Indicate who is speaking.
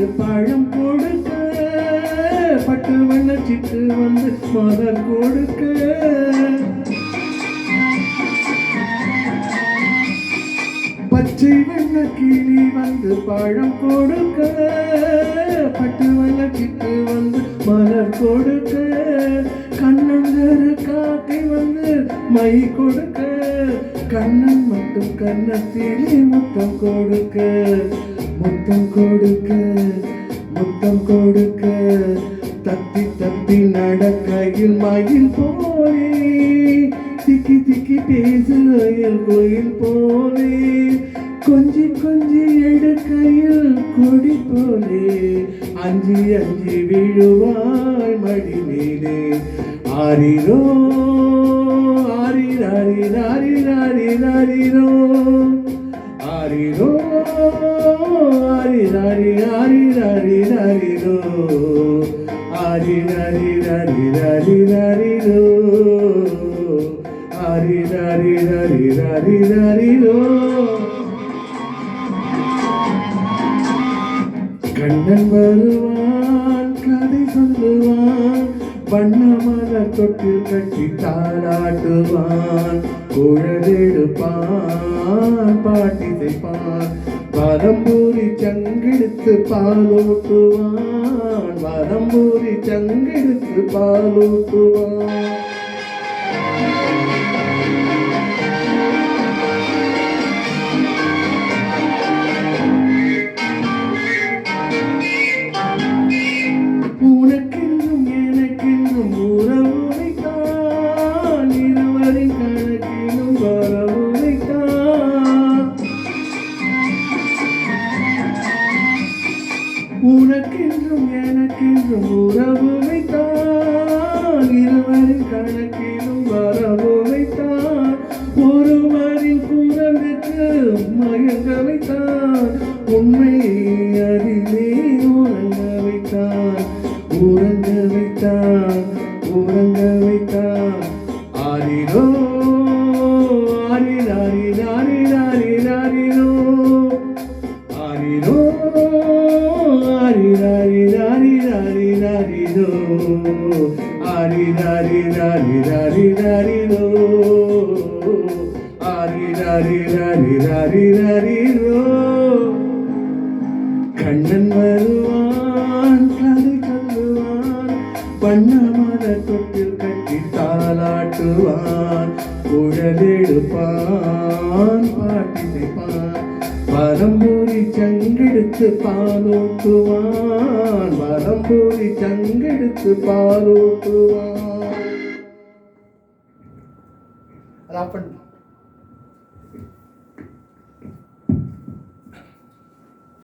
Speaker 1: வந்து பழம் கொடுக்க, பட்டு வண்ண சிட்டு வந்து மலர் கொடுக்க, பச்சை வண்ண கிளி வந்து பழம் கொடுக்க, பட்டு வண்ண சிட்டு வந்து மலர் கொடுக்க, கண்ணங்கர காக்கை வந்து மை கொடுக்க, கண்ணன் மட்டும் கண்ணத்திலே முத்தம் கொடுக்க, முத்தம் கொடுக்க, முத்தம் கொடுக்க, தப்பி தப்பி நடக்கையில் மயில் போலே, திக்கி திக்கி பேசுகையில் கோயில் போலே, கொஞ்சி கொஞ்சி எடுக்கையில் கொடி போலே, அஞ்சி அஞ்சி விழுவாய் மடி மேலே. ஆரிரோ ஆரிராரிராரிராரிராரிரோ, ஆரிரோ ஆரிராரிராரிராரிராரிரோ, ஆரிராரிராரிராரிராரிரோ, ஆரிராரிராரிராரிராரிரோ. கண்ணன் வருவான் கதை சொல்லுவான், வண்ண மலர் தொட்டில் கட்டி தாளாட்டுவான், குழலெடுப்பான் பாட்டிசைப்பான், வரம்பூரி சங்கெடுத்து பாலூட்டுவான், வரம்பூரி சங்கெடுத்து பாலூட்டுவான். உனக்கென்றும் எனக்கென்றும் உறவு வைத்தான், இருவரின் கணக்கிலும் வரவு வைத்தான். உனக்கென்றும் எனக்கென்றும் உறவு வைத்தான், இருவரின் கணக்கிலும் வரவு வைத்தான். ஒருவரின் குரலுக்கு மயங்க வைத்தான், உண்மை அறிவே உறங்க வைத்தான், உறங்க வைத்தான், உறங்க வைத்தான். ஆரிரோ ஆரிராரிராரிராரிராரிரோ, ஆரிரோ ஆரிராரிராரிராரிராரிரோ, ஆரிராரிராரிராரிராரிரோ, ஆரிராரிராரிராரிராரிரோ. கண்ணன் வருவான் கதை சொல்லுவான், வண்ண மலர் தொட்டில் கட்டி தாளாட்டுவான், குழலெடுப்பான் பாட்டிசைப்பான், வரம்பூரி சங்கெடுத்து பாலூட்டுவான், வரம்பூரி சங்கெடுத்து பாலூட்டுவான்.